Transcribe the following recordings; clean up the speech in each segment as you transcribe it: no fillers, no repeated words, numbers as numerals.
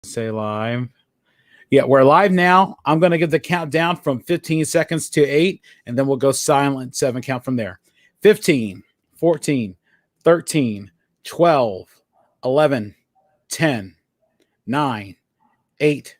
Say live. Yeah, we're live now. I'm going to give the countdown from 15 seconds to 8, and then we'll go silent 7 count from there. 15, 14, 13, 12, 11, 10, 9, 8.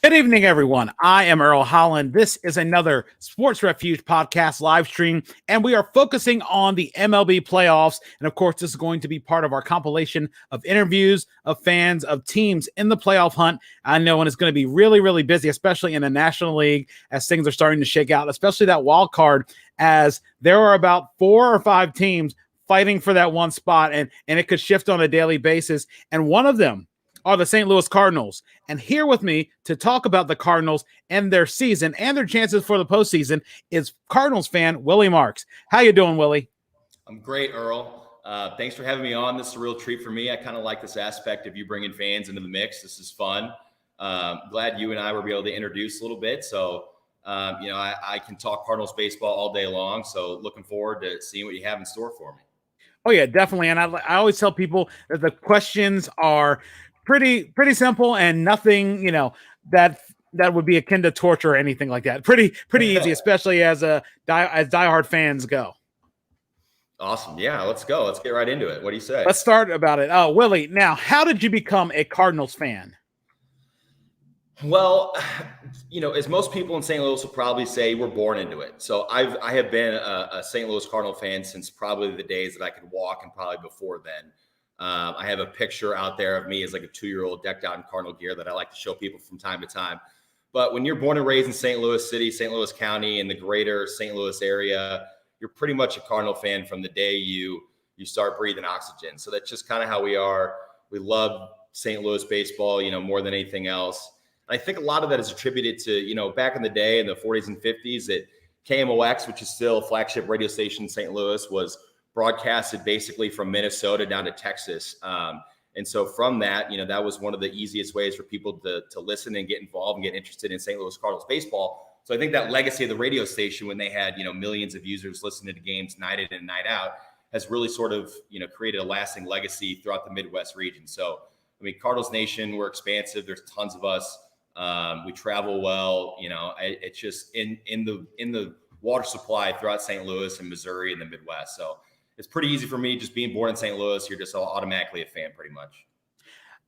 Good evening, everyone. I am Earl Holland. This is another Sports Refuge Podcast live stream, and we are focusing on the MLB playoffs. And of course, this is going to be part of our compilation of interviews of fans of teams in the playoff hunt. I know, and it's going to be really, really busy, especially in the National League as things are starting to shake out, especially that wild card, as there are about 4 or 5 teams fighting for that one spot, and it could shift on a daily basis. And one of them are the St. Louis Cardinals. And here with me to talk about the Cardinals and their season and their chances for the postseason is Cardinals fan Willie Marks. How you doing, Willie? I'm great, Earl. Thanks for having me on. This is a real treat for me. I kind of like this aspect of you bringing fans into the mix. This is fun. Glad you and I were able to introduce a little bit. So, I can talk Cardinals baseball all day long. So looking forward to seeing what you have in store for me. Oh, yeah, definitely. And I always tell people that the questions are pretty simple and nothing, that would be akin to torture or anything like that. Pretty easy, especially as diehard fans go. Awesome. Yeah, let's go. Let's get right into it. What do you say? Let's start about it. Oh, Willie, now, how did you become a Cardinals fan? Well, as most people in St. Louis will probably say, we're born into it. So I have been a St. Louis Cardinal fan since probably the days that I could walk, and probably before then. I have a picture out there of me as like a 2-year-old decked out in Cardinal gear that I like to show people from time to time. But when you're born and raised in St. Louis City, St. Louis County, in the greater St. Louis area, you're pretty much a Cardinal fan from the day you start breathing oxygen. So that's just kind of how we are. We love St. Louis baseball, more than anything else. And I think a lot of that is attributed to, back in the day in the 40s and 50s, that KMOX, which is still a flagship radio station in St. Louis, was broadcasted basically from Minnesota down to Texas. And so from that, that was one of the easiest ways for people to listen and get involved and get interested in St. Louis Cardinals baseball. So I think that legacy of the radio station, when they had, millions of users listening to games night in and night out, has really sort of, created a lasting legacy throughout the Midwest region. So, Cardinals Nation, we're expansive. There's tons of us. We travel well. It's just in the water supply throughout St. Louis and Missouri and the Midwest. So it's pretty easy for me just being born in St. Louis. You're just automatically a fan pretty much.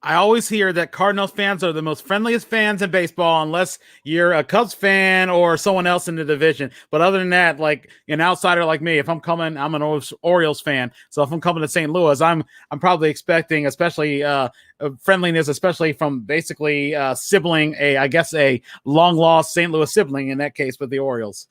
I always hear that Cardinals fans are the most friendliest fans in baseball, unless you're a Cubs fan or someone else in the division. But other than that, like an outsider like me, if I'm coming, I'm an Orioles fan. So if I'm coming to St. Louis, I'm probably expecting, especially friendliness, especially from basically sibling, a long lost St. Louis sibling in that case with the Orioles.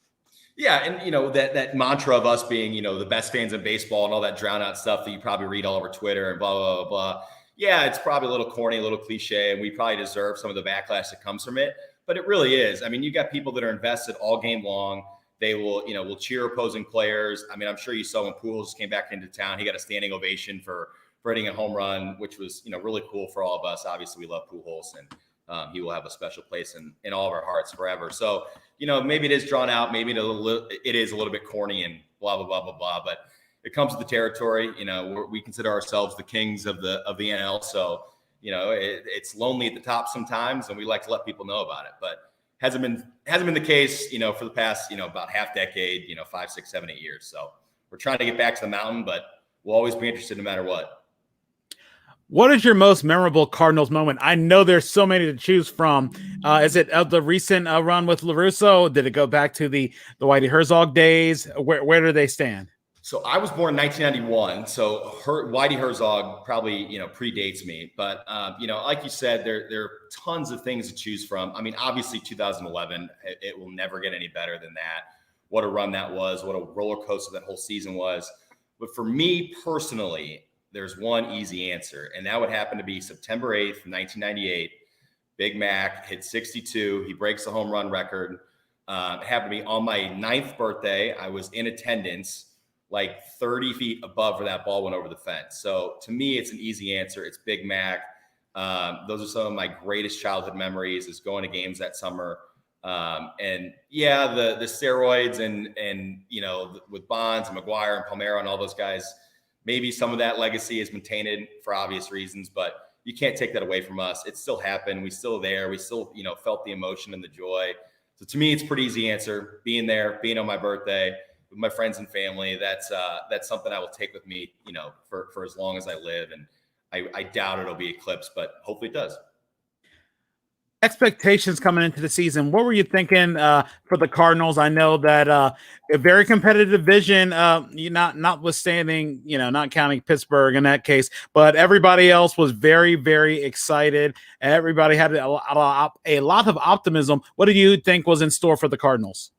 Yeah, and that mantra of us being, the best fans in baseball and all that drown out stuff that you probably read all over Twitter and blah, blah, blah, blah. Yeah, it's probably a little corny, a little cliche, and we probably deserve some of the backlash that comes from it. But it really is. You got people that are invested all game long. They will cheer opposing players. I'm sure you saw when Pujols came back into town, he got a standing ovation for hitting a home run, which was, really cool for all of us. Obviously, we love Pujols, and he will have a special place in all of our hearts forever. So, maybe it is drawn out. Maybe it is a little bit corny and blah, blah, blah, blah, blah. But it comes with the territory. We consider ourselves the kings of the NL. So, it's lonely at the top sometimes, and we like to let people know about it. But hasn't been the case, for the past, about half decade, 5, 6, 7, 8 years. So we're trying to get back to the mountain, but we'll always be interested no matter what. What is your most memorable Cardinals moment? I know there's so many to choose from. Is it the recent run with LaRusso? Did it go back to the Whitey Herzog days? Where do they stand? So I was born in 1991. So Whitey Herzog probably, predates me. But, like you said, there are tons of things to choose from. I mean, obviously 2011, it will never get any better than that. What a run that was. What a roller coaster that whole season was. But for me personally, there's one easy answer. And that would happen to be September 8th, 1998. Big Mac hit 62. He breaks the home run record. It happened to be on my 9th birthday. I was in attendance, like 30 feet above where that ball went over the fence. So to me, it's an easy answer. It's Big Mac. Those are some of my greatest childhood memories, is going to games that summer. And yeah, the steroids and with Bonds and McGuire and Palmeiro and all those guys, maybe some of that legacy has been tainted for obvious reasons, but you can't take that away from us. It still happened. We still there. We still, felt the emotion and the joy. So to me, it's a pretty easy answer. Being there, being on my birthday with my friends and family, that's something I will take with me, for as long as I live. And I doubt it'll be eclipsed, but hopefully it does. Expectations coming into the season. What were you thinking for the Cardinals? I know that a very competitive division, notwithstanding, not counting Pittsburgh in that case, but everybody else was very, very excited. Everybody had a lot of optimism. What do you think was in store for the Cardinals?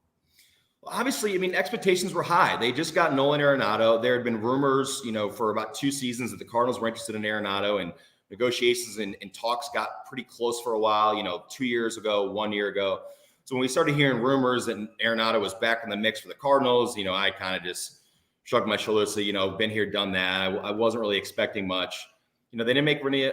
Well, obviously, expectations were high. They just got Nolan Arenado. There had been rumors, for about 2 seasons that the Cardinals were interested in Arenado, and negotiations and talks got pretty close for a while, 2 years ago, 1 year ago. So when we started hearing rumors that Arenado was back in the mix for the Cardinals, I kind of just shrugged my shoulders, so, been here, done that. I wasn't really expecting much. They didn't make any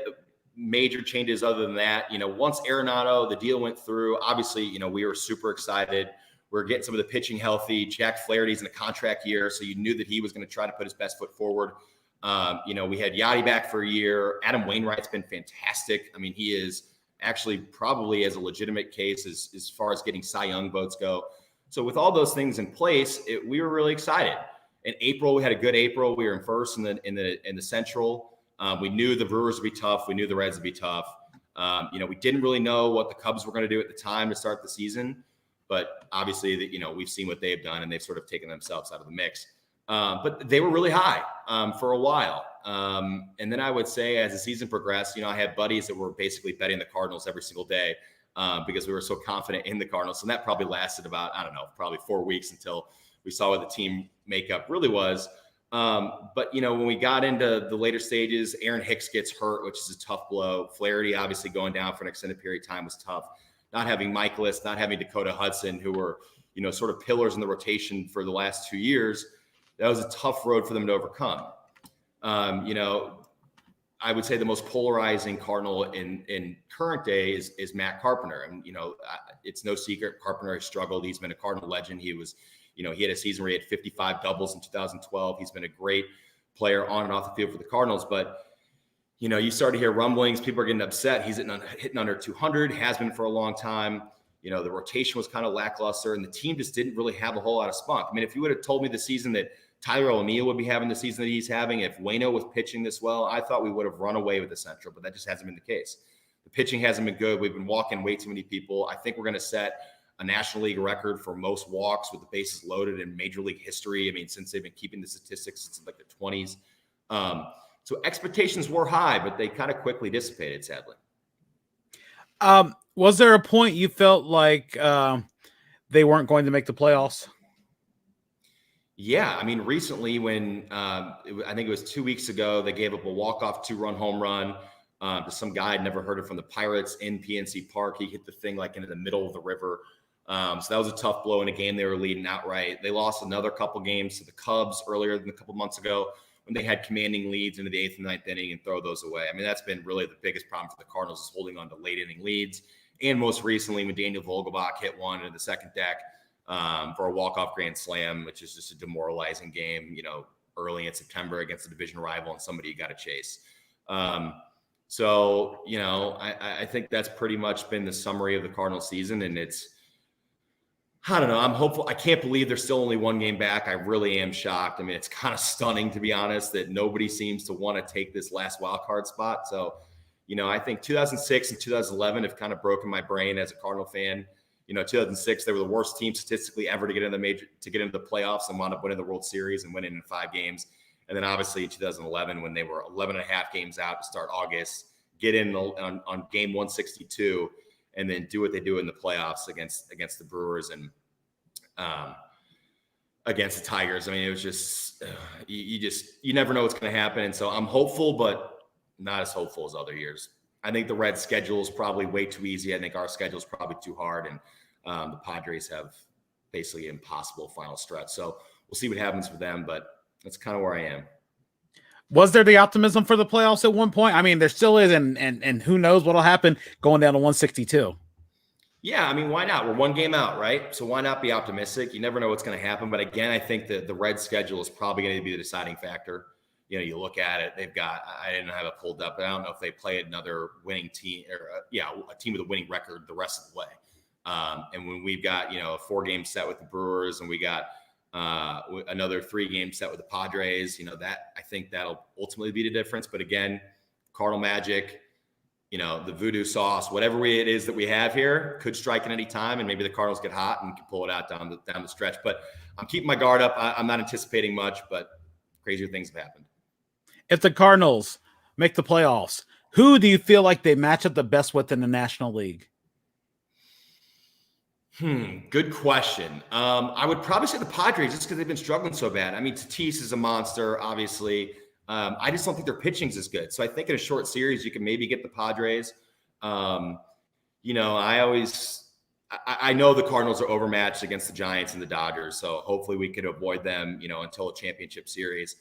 major changes other than that. Once Arenado, the deal went through, obviously, we were super excited. We're getting some of the pitching healthy. Jack Flaherty's in a contract year, so you knew that he was going to try to put his best foot forward. We had Yachty back for a year. Adam Wainwright's been fantastic. He is actually probably as a legitimate case as far as getting Cy Young votes go. So with all those things in place, we were really excited. In April, we had a good April. We were in first in the Central. We knew the Brewers would be tough. We knew the Reds would be tough. We didn't really know what the Cubs were going to do at the time to start the season, but obviously we've seen what they've done, and they've sort of taken themselves out of the mix. But they were really high for a while. And then I would say as the season progressed, I had buddies that were basically betting the Cardinals every single day because we were so confident in the Cardinals. And that probably lasted about, probably 4 weeks until we saw what the team makeup really was. But, when we got into the later stages, Aaron Hicks gets hurt, which is a tough blow. Flaherty obviously going down for an extended period of time was tough. Not having Michaelis, not having Dakota Hudson, who were, sort of pillars in the rotation for the last 2 years. That was a tough road for them to overcome. I would say the most polarizing Cardinal in current day is Matt Carpenter. And, it's no secret Carpenter has struggled. He's been a Cardinal legend. He was, he had a season where he had 55 doubles in 2012. He's been a great player on and off the field for the Cardinals. But, you start to hear rumblings. People are getting upset. He's hitting under 200, has been for a long time. The rotation was kind of lackluster, and the team just didn't really have a whole lot of spunk. If you would have told me the season that Tyler O'Neill would be having the season that he's having, if Waino was pitching this well, I thought we would have run away with the Central, but that just hasn't been the case. The pitching hasn't been good. We've been walking way too many people. I think we're going to set a National League record for most walks with the bases loaded in Major League history. Since they've been keeping the statistics since like the 20s. So expectations were high, but they kind of quickly dissipated, sadly. Was there a point you felt like they weren't going to make the playoffs? Yeah, recently when I think it was 2 weeks ago, they gave up a walk-off 2-run home run to some guy I'd never heard of from the Pirates in PNC Park. He hit the thing like into the middle of the river. So that was a tough blow in a game they were leading outright. They lost another couple games to the Cubs earlier than a couple months ago when they had commanding leads into the 8th and 9th inning and throw those away. That's been really the biggest problem for the Cardinals, is holding on to late inning leads. And most recently when Daniel Vogelbach hit one into the second deck for a walk-off grand slam, which is just a demoralizing game, early in September against a division rival and somebody you got to chase. So, I think that's pretty much been the summary of the Cardinals season. And I don't know. I'm hopeful. I can't believe there's still only 1 game back. I really am shocked. It's kind of stunning, to be honest, that nobody seems to want to take this last wild card spot. So, I think 2006 and 2011 have kind of broken my brain as a Cardinal fan. 2006, they were the worst team statistically ever to get into the playoffs and wound up winning the World Series and winning in 5 games. And then obviously in 2011, when they were 11 and a half games out to start August, get in on game 162, and then do what they do in the playoffs against the Brewers and against the Tigers. I mean, it was just you never know what's going to happen. And so I'm hopeful, but not as hopeful as other years. I think the Reds' schedule is probably way too easy. I think our schedule is probably too hard, and the Padres have basically an impossible final stretch. So we'll see what happens for them, but that's kind of where I am. Was there the optimism for the playoffs at one point? I mean, there still is, and who knows what'll happen going down to 162. Yeah, I mean, why not? We're 1 game out, right? So why not be optimistic? You never know what's going to happen. But again, I think that the Reds' schedule is probably going to be the deciding factor. You look at it, they've got, I didn't have it pulled up, but I don't know if they play another winning team or a team with a winning record the rest of the way. And when we've got, a 4-game set with the Brewers, and we got another 3-game set with the Padres, that I think that'll ultimately be the difference. But again, Cardinal Magic, the voodoo sauce, whatever it is that we have here, could strike at any time, and maybe the Cardinals get hot and can pull it out down the stretch. But I'm keeping my guard up. I'm not anticipating much, but crazier things have happened. If the Cardinals make the playoffs, who do you feel like they match up the best with in the National League? Good question. I would probably say the Padres, just because they've been struggling so bad. I mean, Tatis is a monster, obviously. I just don't think their pitching's as good. So I think in a short series, you can maybe get the Padres. I know the Cardinals are overmatched against the Giants and the Dodgers, so hopefully we could avoid them, until a championship series.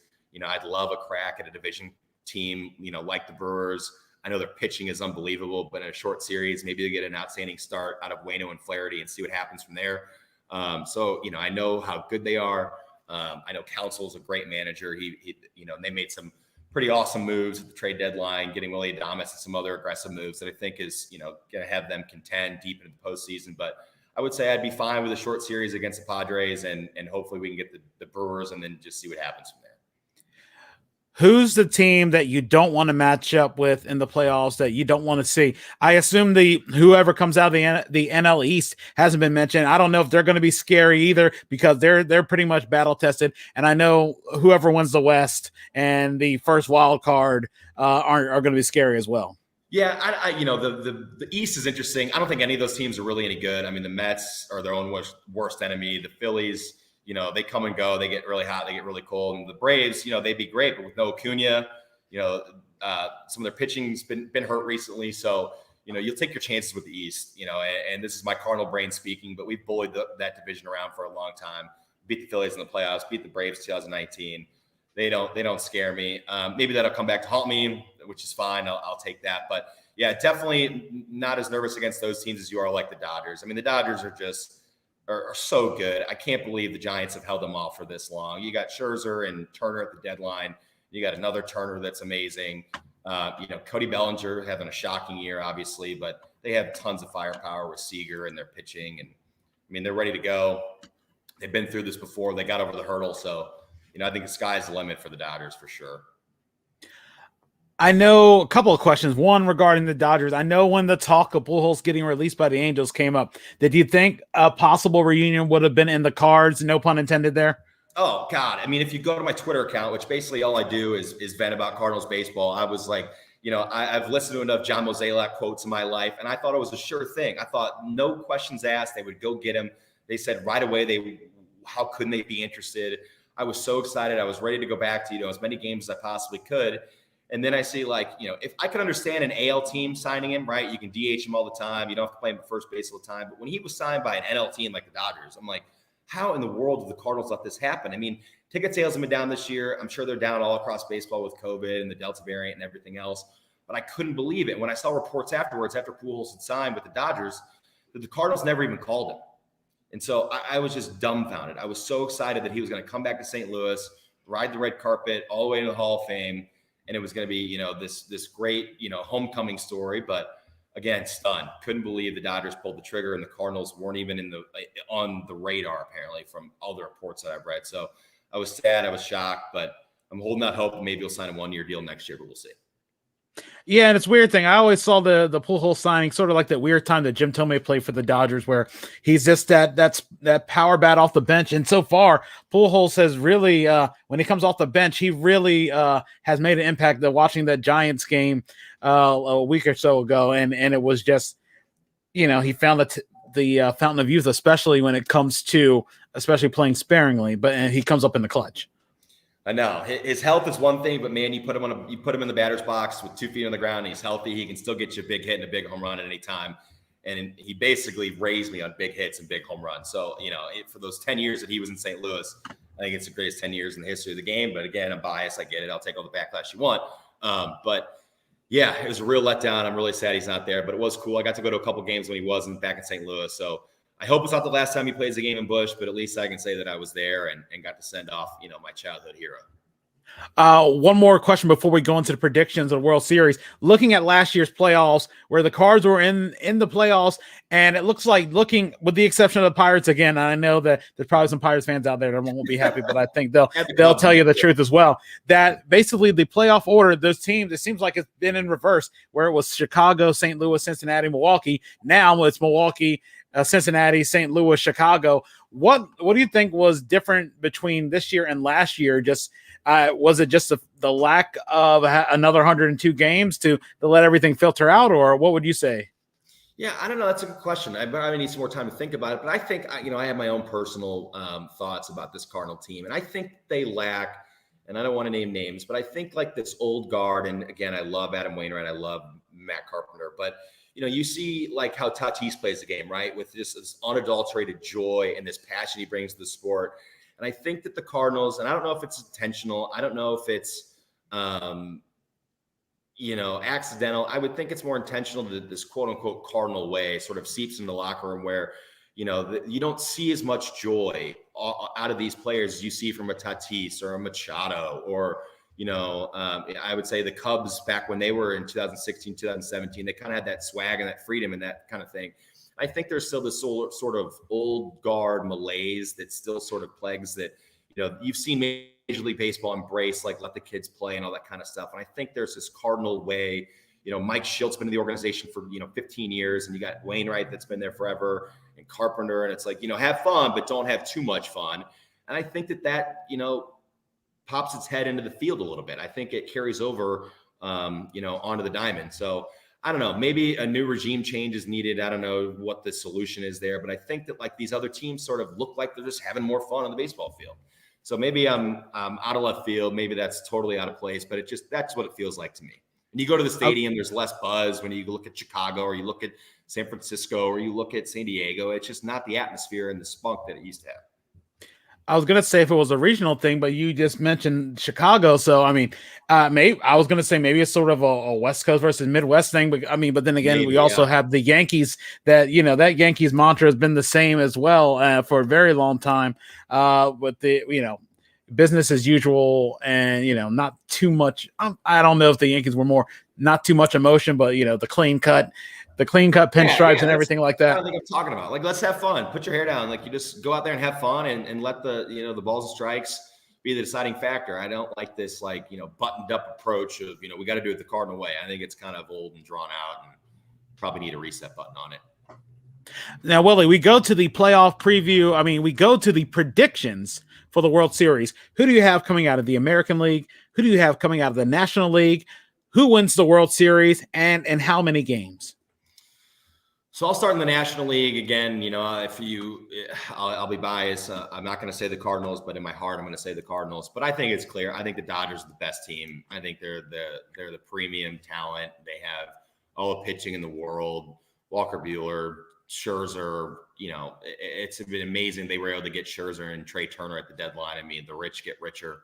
I'd love a crack at a division team, like the Brewers. I know their pitching is unbelievable, but in a short series, maybe they get an outstanding start out of Waino and Flaherty and see what happens from there. I know how good they are. I know Counsell's a great manager. They made some pretty awesome moves at the trade deadline, getting Willie Adames and some other aggressive moves that I think is, going to have them contend deep into the postseason. But I would say I'd be fine with a short series against the Padres, and hopefully we can get the Brewers and then just see what happens from there. Who's the team that you don't want to match up with in the playoffs that you don't want to see? I assume whoever comes out of the NL East hasn't been mentioned. I don't know if they're going to be scary either, because they're pretty much battle tested. And I know whoever wins the West and the first wild card are going to be scary as well. Yeah, the East is interesting. I don't think any of those teams are really any good. I mean, the Mets are their own worst enemy. The Phillies, they come and go. They get really hot. They get really cold. And the Braves, they'd be great, but with no Acuna, some of their pitching's been hurt recently. So, you'll take your chances with the East, and this is my Cardinal brain speaking, but we've bullied that division around for a long time. Beat the Phillies in the playoffs, beat the Braves 2019. They don't scare me. Maybe that'll come back to haunt me, which is fine. I'll take that. But yeah, definitely not as nervous against those teams as you are like the Dodgers. I mean, the Dodgers are so good. I can't believe the Giants have held them off for this long. You got Scherzer and Turner at the deadline. You got another Turner that's amazing. Cody Bellinger having a shocking year, obviously, but they have tons of firepower with Seager and their pitching. And I mean, they're ready to go. They've been through this before. They got over the hurdle. So, I think the sky's the limit for the Dodgers for sure. I know a couple of questions. One regarding the Dodgers. I know when the talk of Pujols getting released by the Angels came up, did you think a possible reunion would have been in the cards? No pun intended there. Oh God. I mean, if you go to my Twitter account, which basically all I do is vent about Cardinals baseball, I was like, I've listened to enough John Mozeliak quotes in my life, and I thought it was a sure thing. I thought no questions asked, they would go get him. They said right away, how couldn't they be interested? I was so excited. I was ready to go back to, as many games as I possibly could. And then I see if I could understand an AL team signing him, right? You can DH him all the time. You don't have to play him at first base all the time. But when he was signed by an NL team like the Dodgers, I'm like, how in the world did the Cardinals let this happen? I mean, ticket sales have been down this year. I'm sure they're down all across baseball with COVID and the Delta variant and everything else. But I couldn't believe it. When I saw reports afterwards, after Pujols had signed with the Dodgers, that the Cardinals never even called him. And so I was just dumbfounded. I was so excited that he was going to come back to St. Louis, ride the red carpet all the way to the Hall of Fame. And it was going to be, this great, homecoming story. But again, stunned. Couldn't believe the Dodgers pulled the trigger and the Cardinals weren't even on the radar, apparently, from all the reports that I've read. So I was sad. I was shocked. But I'm holding out hope that maybe he'll sign a 1-year deal next year, but we'll see. Yeah, and it's a weird thing. I always saw the Pujols signing sort of like that weird time that Jim Thome played for the Dodgers, where he's just that power bat off the bench. And so far, Pujols has really, when he comes off the bench, he really has made an impact. Watching that Giants game a week or so ago, and it was just, he found the fountain of youth, especially when it comes to especially playing sparingly. And he comes up in the clutch. I know his health is one thing, but man, you put him in the batter's box with 2 feet on the ground, and he's healthy. He can still get you a big hit and a big home run at any time. And he basically raised me on big hits and big home runs. So, for those 10 years that he was in St. Louis, I think it's the greatest 10 years in the history of the game. But again, I'm biased. I get it. I'll take all the backlash you want. But yeah, it was a real letdown. I'm really sad he's not there, but it was cool. I got to go to a couple games when he wasn't back in St. Louis. So I hope it's not the last time he plays a game in Busch, but at least I can say that I was there and got to send off, my childhood hero. One more question before we go into the predictions of the World Series. Looking at last year's playoffs, where the Cards were in the playoffs, and it looks like, with the exception of the Pirates again, I know that there's probably some Pirates fans out there that won't be happy, but I think they'll tell you the truth as well. That basically the playoff order, those teams, it seems like it's been in reverse, where it was Chicago, St. Louis, Cincinnati, Milwaukee. Now it's Milwaukee, Cincinnati, St. Louis, Chicago. What do you think was different between this year and last year? Just was it just the lack of another 102 games to let everything filter out, or what would you say? Yeah, I don't know. That's a good question. I need some more time to think about it. But I think, I have my own personal thoughts about this Cardinal team. And I think they lack, and I don't want to name names, but I think like this old guard. And again, I love Adam Wainwright. I love Matt Carpenter. But, you see like how Tatis plays the game, right? With this unadulterated joy and this passion he brings to the sport. And I think that the Cardinals, and I don't know if it's intentional, I don't know if it's, accidental. I would think it's more intentional that this quote unquote Cardinal way sort of seeps in the locker room where, you don't see as much joy out of these players as you see from a Tatis or a Machado or, I would say the Cubs back when they were in 2016, 2017, they kind of had that swag and that freedom and that kind of thing. I think there's still this sort of old guard malaise that still sort of plagues that, you've seen Major League Baseball embrace, like let the kids play and all that kind of stuff. And I think there's this Cardinal way, Mike Shilt's been in the organization for, 15 years, and you got Wainwright that's been there forever and Carpenter. And it's like, have fun, but don't have too much fun. And I think that, pops its head into the field a little bit. I think it carries over, onto the diamond. So I don't know, maybe a new regime change is needed. I don't know what the solution is there, but I think that like these other teams sort of look like they're just having more fun on the baseball field. So maybe I'm out of left field. Maybe that's totally out of place, but that's what it feels like to me. And you go to the stadium, there's less buzz when you look at Chicago or you look at San Francisco or you look at San Diego. It's just not the atmosphere and the spunk that it used to have. I was going to say if it was a regional thing, but you just mentioned Chicago. So, maybe I was going to say maybe it's sort of a West Coast versus Midwest thing. But but then again, we also have the Yankees that, that Yankees mantra has been the same as well for a very long time with the, business as usual and, not too much. I don't know if the Yankees were more, not too much emotion, but, the clean cut pinstripes and everything like that. I don't think I'm talking about. Like, let's have fun. Put your hair down. Like, you just go out there and have fun and let the, the balls and strikes be the deciding factor. I don't like this, like, buttoned up approach of, we got to do it the Cardinal way. I think it's kind of old and drawn out and probably need a reset button on it. Now, Willie, we go to the playoff preview. We go to the predictions for the World Series. Who do you have coming out of the American League? Who do you have coming out of the National League? Who wins the World Series and how many games? So I'll start in the National League again. I'll be biased. I'm not going to say the Cardinals, but in my heart, I'm going to say the Cardinals. But I think it's clear. I think the Dodgers are the best team. I think they're the premium talent. They have all the pitching in the world. Walker Buehler, Scherzer. It's been amazing they were able to get Scherzer and Trey Turner at the deadline. The rich get richer.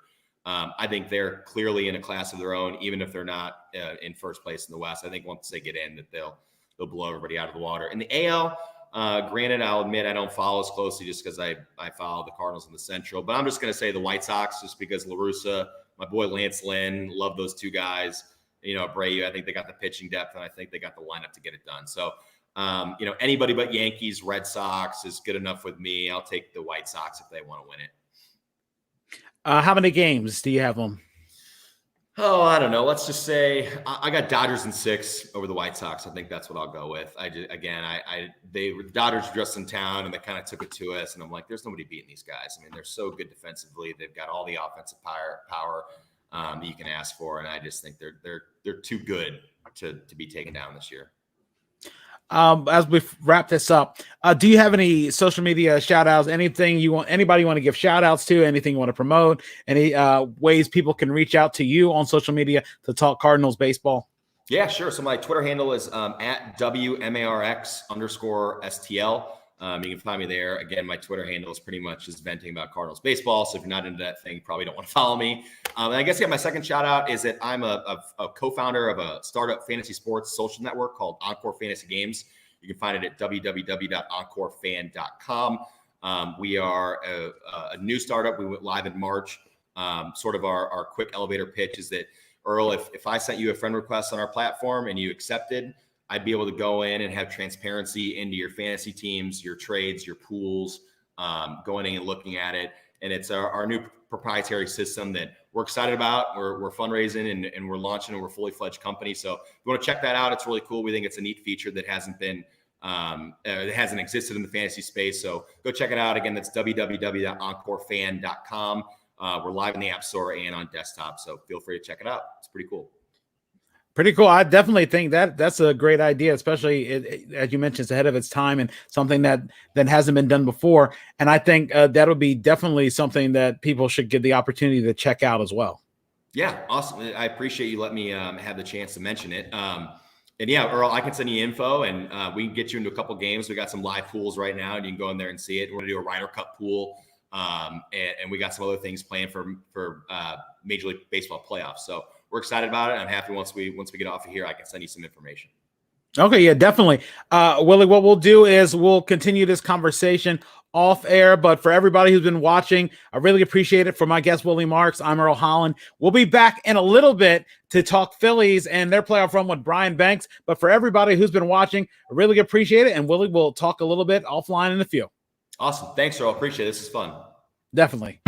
I think they're clearly in a class of their own, even if they're not in first place in the West. I think once they get in, that they'll blow everybody out of the water. In the AL, granted, I'll admit I don't follow as closely just because I follow the Cardinals in the Central. But I'm just going to say the White Sox just because La Russa, my boy Lance Lynn, love those two guys. Abreu, I think they got the pitching depth, and I think they got the lineup to get it done. So, anybody but Yankees, Red Sox is good enough with me. I'll take the White Sox if they want to win it. How many games do you have them? Oh, I don't know. Let's just say I got Dodgers in 6 over the White Sox. I think that's what I'll go with. The Dodgers were just in town and they kind of took it to us, and I'm like, there's nobody beating these guys. I mean, they're so good defensively. They've got all the offensive power that you can ask for, and I just think they're too good to be taken down this year. As we wrap this up, do you have any social media shout outs? Anybody you want to give shout outs to? Anything you want to promote? Any ways people can reach out to you on social media to talk Cardinals baseball? Yeah, sure. So my Twitter handle is at WMARX_STL. You can find me there. Again, my Twitter handle is pretty much just venting about Cardinals baseball. So if you're not into that thing, you probably don't want to follow me. And I guess, my second shout out is that I'm a co-founder of a startup fantasy sports social network called Encore Fantasy Games. You can find it at www.encorefan.com. We are a new startup. We went live in March. Sort of our quick elevator pitch is that, Earl, if I sent you a friend request on our platform and you accepted, I'd be able to go in and have transparency into your fantasy teams, your trades, your pools, going in and looking at it. And it's our new proprietary system that we're excited about. We're fundraising and we're launching, and we're a fully fledged company. So if you want to check that out, it's really cool. We think it's a neat feature that hasn't existed in the fantasy space. So go check it out. Again, that's www.encorefan.com. We're live in the App Store and on desktop. So feel free to check it out. It's pretty cool. Pretty cool. I definitely think that's a great idea, especially as you mentioned, it's ahead of its time and something that hasn't been done before. And I think that'll be definitely something that people should get the opportunity to check out as well. Yeah, awesome. I appreciate you letting me have the chance to mention it. And yeah, Earl, I can send you info, and we can get you into a couple games. We got some live pools right now, and you can go in there and see it. We're going to do a Ryder Cup pool, and we got some other things planned for Major League Baseball playoffs. So we're excited about it. I'm happy once we get off of here, I can send you some information. Okay, yeah, definitely. Willie, what we'll do is we'll continue this conversation off air, but for everybody who's been watching, I really appreciate it. For my guest, Willie Marks, I'm Earl Holland. We'll be back in a little bit to talk Phillies and their playoff run with Brian Banks. But for everybody who's been watching, I really appreciate it. And Willie will talk a little bit offline in a few. Awesome. Thanks, Earl. Appreciate it. This is fun. Definitely.